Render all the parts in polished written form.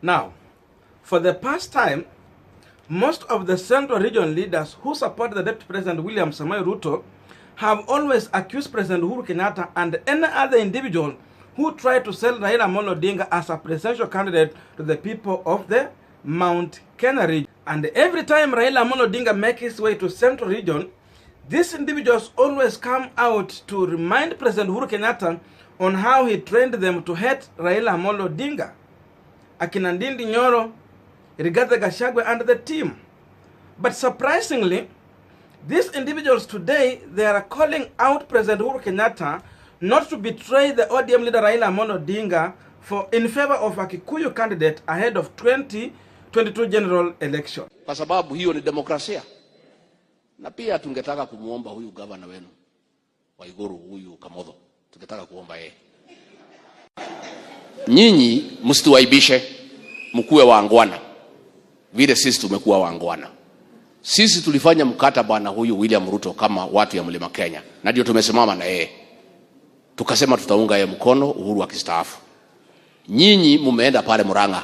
Now, for the past time, most of the Central Region leaders who support the Deputy President William Ruto have always accused President Uhuru Kenyatta and any other individual who tried to sell Raila Odinga as a presidential candidate to the people of the Mount Kenya region. And every time Raila Odinga makes his way to Central Region, these individuals always come out to remind President Uhuru Kenyatta on how he trained them to hate Raila Odinga. Akina Ndindi Nyoro, Rigathe Gachagwa and the team. But surprisingly, these individuals today, they are calling out President Uhuru Kenyatta not to betray the ODM leader Raila Odinga in favor of a Kikuyu candidate ahead of 2022 general election. Kwa sababu hiyo ni demokrasia. Na pia tungetaka kumuomba huyu governor wenu Waiguru, huyu Kamotho, tungetaka kuomba yeye. Nyinyi msituaibishe, mkuwe waangwana vile sisi tumekuwa waangwana. Sisi tulifanya mkataba na huyu William Ruto kama watu ya Mlima Kenya, na ndio tumesimama na yeye. Tukasema tutaunga yeye mkono Uhuru akistaafu. Nyinyi mumeenda pale Murang'a,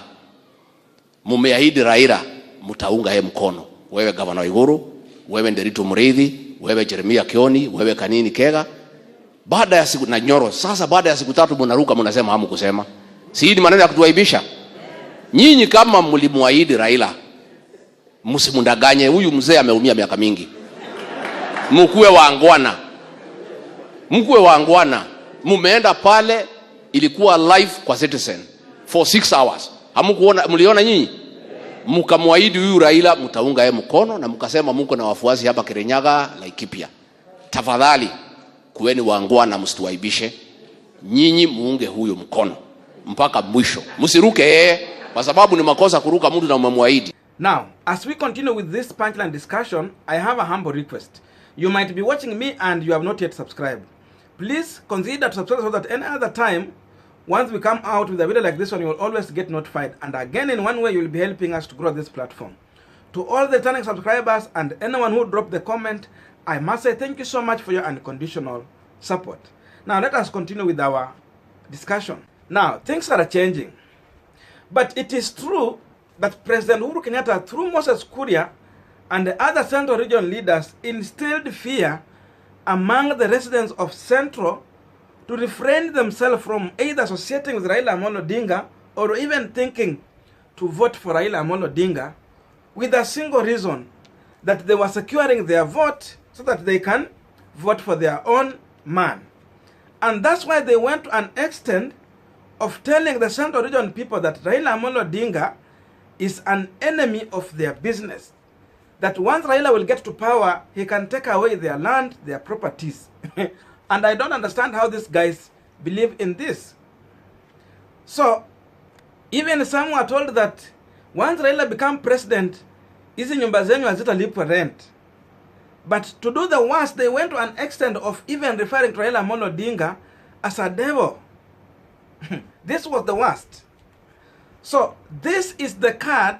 mumeahidi Raila mtaunga yeye mkono. Wewe Gavana Waiguru, wewe Nderitu Muriithi, wewe Jeremia Kioni, wewe Kanini Kega. Baada ya siku na Nyoro, sasa baada ya siku 3 mnaruka mnasema hamu kusema. Si ni maneno ya kutuaibisha? Nyinyi kama mlimuahidi Raila, msimundanganye, huyu mzee ameumia miaka mingi. Mkuwe waangwana. Mkuwe waangwana. Mumeenda pale, ilikuwa live kwa Citizen for 6 hours. Hamkuona, mliona nyinyi? Mkamuahidi huyu Raila mtaunga yeye mkono, na mkasema mko na wafuasi hapa Kirinyaga, Laikipia. Tafadhali kuweni waangwana, msituaibishe. Nyinyi muunge huyo mkono mpaka mwisho. Msiruke yeye kwa sababu ni makosa kuruka mtu na umemwaahidi. Now, as we continue with this punchline discussion, I have a humble request. You might be watching me and you have not yet subscribed. Please consider to subscribe so that any other time, once we come out with a video like this one, you will always get notified. And again, in one way, you will be helping us to grow this platform. To all the returning subscribers and anyone who dropped the comment, I must say thank you so much for your unconditional support. Now, let us continue with our discussion. Now, things are changing. But it is true that President Uhuru Kenyatta, through Moses Kuria and the other Central Region leaders, instilled fear among the residents of Central to refrain themselves from either associating with Raila Odinga or even thinking to vote for Raila Odinga, with a single reason, that they were securing their vote so that they can vote for their own man. And that's why they went to an extent of telling the Central Region people that Raila Odinga is an enemy of their business. That once Raila will get to power, he can take away their land, their properties. And I don't understand how these guys believe in this. So, even some were told that once Raila become president, hizi nyumba zenyu hazitalipwa rent. But to do the worst, they went to an extent of even referring to Raila Odinga as a devil. This was the worst. So, this is the card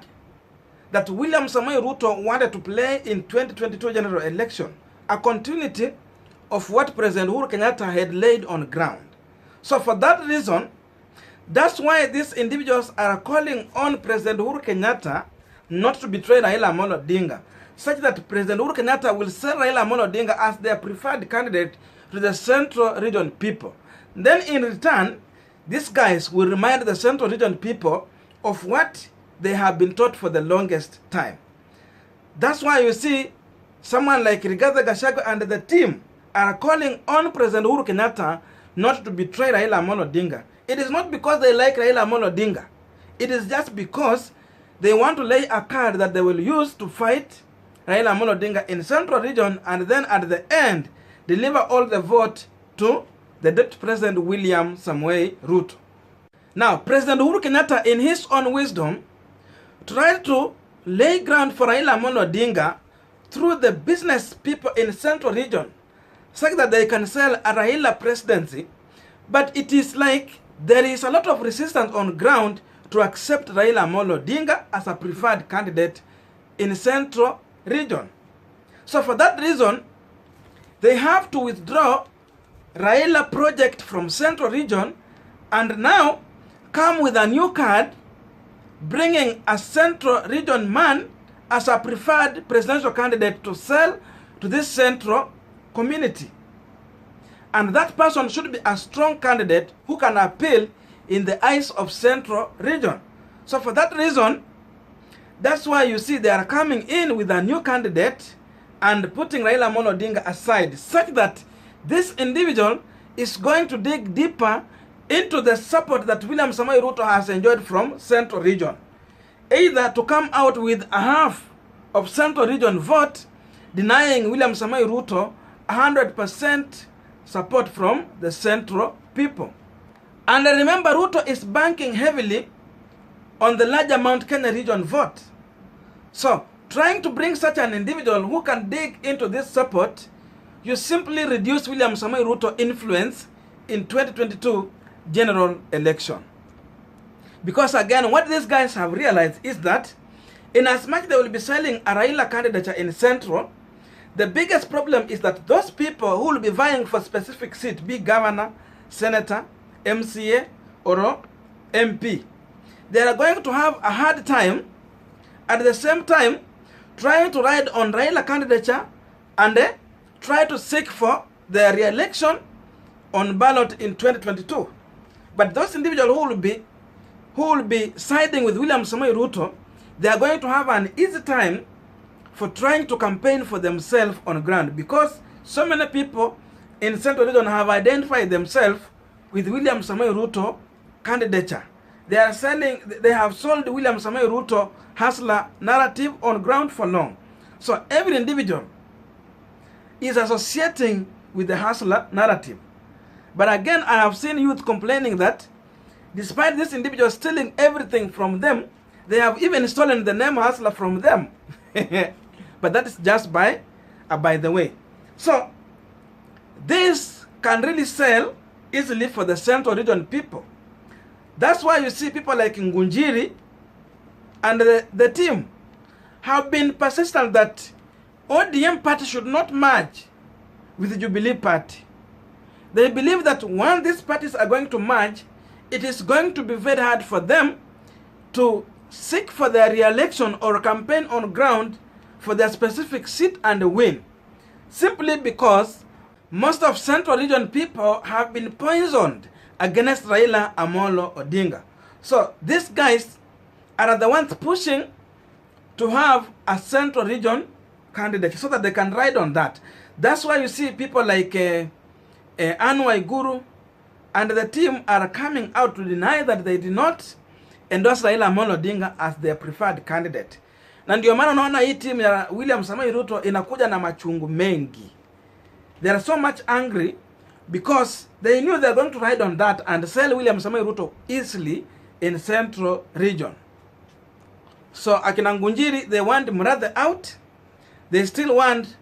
that William Ruto wanted to play in 2022 general election. A continuity of what President Uhuru Kenyatta had laid on ground. So for that reason, that's why these individuals are calling on President Uhuru Kenyatta not to betray Raila Odinga, such that President Uhuru Kenyatta will sell Raila Odinga as their preferred candidate to the Central Region people. Then in return, these guys will remind the Central Region people of what they have been taught for the longest time. That's why you see someone like Rigathe Gachagwa and the team are calling on President Uhuru Kenyatta not to betray Raila Odinga. It is not because they like Raila Odinga. It is just because they want to lay a card that they will use to fight Raila Odinga in Central Region, and then at the end deliver all the vote to the Deputy President William Ruto. Now, President Uhuru Kenyatta, in his own wisdom, tried to lay ground for Raila Odinga through the business people in Central Region, such that they can sell a Raila presidency. But it is like there is a lot of resistance on ground to accept Raila Odinga as a preferred candidate in Central Region. So for that reason, they have to withdraw Raila project from Central Region and now come with a new card bringing a central region man as a preferred presidential candidate to sell to this central community. And that person should be a strong candidate who can appeal in the eyes of central region. So for that reason, that's why you see they are coming in with a new candidate and putting Raila Odinga aside, such that this individual is going to dig deeper into the support that William Samoei Ruto has enjoyed from central region. Either to come out with a half of central region vote, denying William Samoei Ruto 100% support from the central people. And remember, Ruto is banking heavily on the larger Mount Kenya region vote. So, trying to bring such an individual who can dig into this support, you simply reduce William Samoei Ruto influence in 2022 general election. Because again, what these guys have realized is that in as much they will be selling a Raila candidature in Central, the biggest problem is that those people who will be vying for specific seat, be governor, senator, MCA, or MP, they are going to have a hard time at the same time trying to ride on Raila candidature and try to seek for their re-election on ballot in 2022. But those individuals who will be siding with William Samoei Ruto, they are going to have an easy time for trying to campaign for themselves on ground, because so many people in Central Region have identified themselves with William Samoei Ruto candidature. They have sold William Samoei Ruto hustler narrative on ground for long. So every individual is associating with the hustler narrative. But again, I have seen youth complaining that despite this individual stealing everything from them, they have even stolen the name hustler from them. But that is just by the way. So this can really sell easily for the Central Region people. That's why you see people like Ngunjiri and the team have been persistent that ODM party should not merge with the Jubilee party. They believe that once these parties are going to merge, it is going to be very hard for them to seek for their re-election or campaign on ground for their specific seat and win. Simply because most of Central Region people have been poisoned against Raila Amolo Odinga. So these guys are the ones pushing to have a Central Region candidate so that they can ride on that. That's why you see people like Anwai Guru and the team are coming out to deny that they did not endorse Raila Amolo Odinga as their preferred candidate. Na ndio maana unaona hii team ya William Samoei Ruto inakuja na machungu mengi. They are so much angry because they knew they are going to ride on that and sell William Samoei Ruto easily in Central Region. So akina Ngunjiri, they want Murathe out. They still want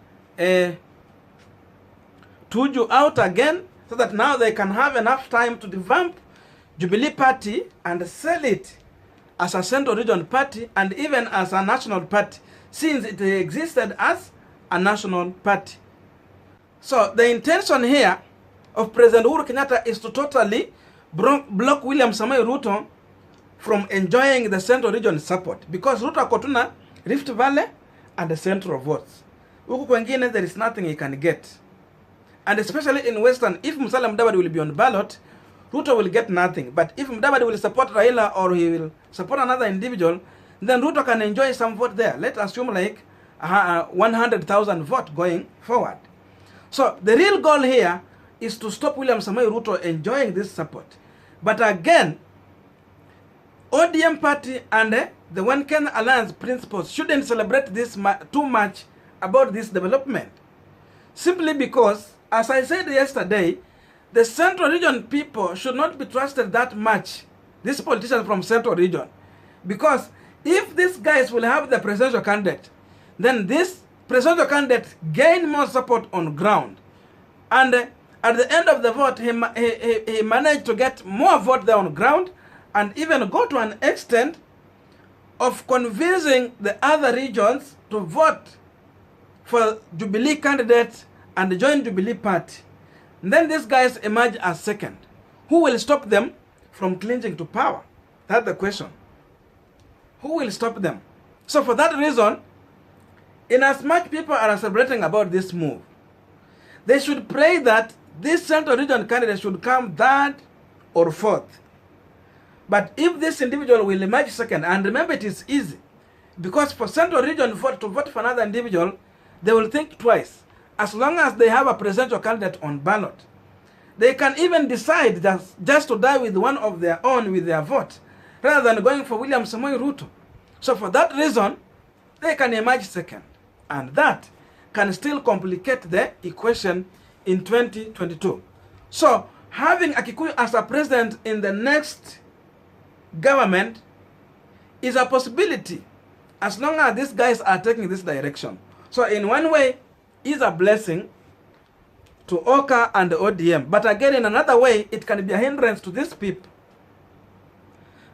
Tuju out again, so that now they can have enough time to revamp Jubilee party and sell it as a Central Region party and even as a national party, since it existed as a national party. So the intention here of President Uhuru Kenyatta is to totally block William Samoei Ruto from enjoying the Central Region support, because Ruto akotuna Rift Valley and the Central votes. Huku kwengine there is nothing he can get. And especially in Western, if Musalia Mudavadi will be on ballot, Ruto will get nothing. But if Mudavadi will support Raila or he will support another individual, then Ruto can enjoy some vote there. Let's assume like 100,000 vote going forward. So the real goal here is to stop William Samoei Ruto enjoying this support. But again, ODM party and the One Kenya Alliance principles shouldn't celebrate this too much about this development. Simply because, as I said yesterday, the Central Region people should not be trusted that much, these politicians from Central Region. Because if these guys will have the presidential candidate, then this presidential candidate gain more support on ground. And at the end of the vote, he managed to get more vote there on ground and even go to an extent of convincing the other regions to vote for Jubilee candidates and join Jubilee party. And then these guys emerge as second. Who will stop them from clinging to power? That's the question. Who will stop them? So for that reason, in as much people are celebrating about this move, they should pray that this central region candidate should come third or fourth. But if this individual will emerge second, and remember it is easy, because for central region to vote for another individual, they will think twice. As long as they have a presidential candidate on ballot, they can even decide just to die with one of their own with their vote, rather than going for William Ruto. So for that reason, they can emerge second. And that can still complicate the equation in 2022. So having a Kikuyu as a president in the next government is a possibility, as long as these guys are taking this direction. So in one way, is a blessing to Oka and the ODM. But again, in another way, it can be a hindrance to these people.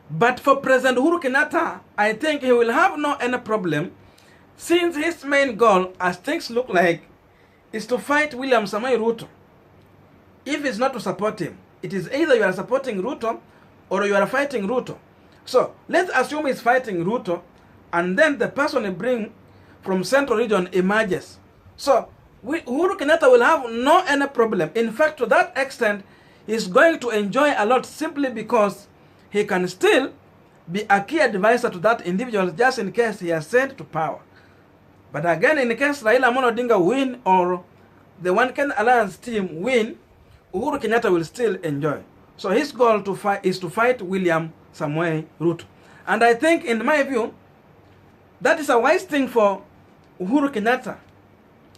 But for President Uhuru Kenyatta, I think he will have no any problem, since his main goal, as things look like, is to fight William Ruto. If it's not to support him, it is either you are supporting Ruto or you are fighting Ruto. So let's assume he's fighting Ruto, and then the person he bring from Central Region emerges. So Uhuru Kenyatta will have no any problem. In fact, to that extent, he's going to enjoy a lot, simply because he can still be a key advisor to that individual, just in case he has sent to power. But again, in case Raila Odinga win or the One Kenya Alliance team win, Uhuru Kenyatta will still enjoy. So his goal is to fight William Ruto. And I think, in my view, that is a wise thing for Uhuru Kenyatta.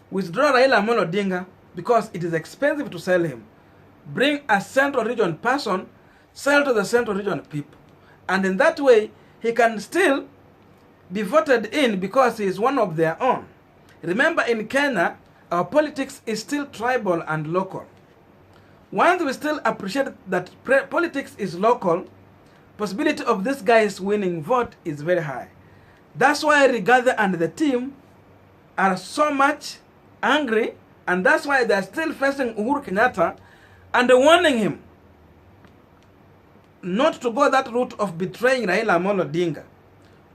Withdraw Raila Odinga, because it is expensive to sell him. Bring a Central Region person, sell to the Central Region people. And in that way, he can still be voted in because he is one of their own. Remember, in Kenya, our politics is still tribal and local. Once we still appreciate that politics is local, possibility of this guy's winning vote is very high. That's why Rigathe and the team are so much angry, and that's why they're still facing Uhuru Kenyatta and warning him not to go that route of betraying Raila Odinga.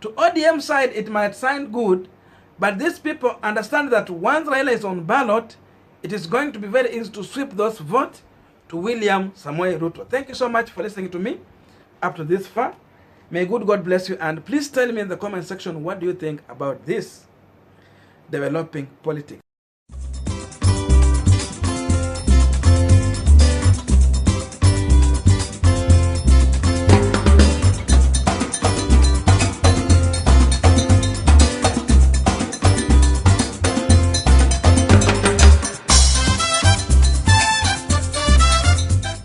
To ODM side, it might sound good, but these people understand that once Raila is on ballot, it is going to be very easy to sweep those votes to William Ruto. Thank you so much for listening to me up to this far. May good God bless you, and please tell me in the comment section, what do you think about this developing politics?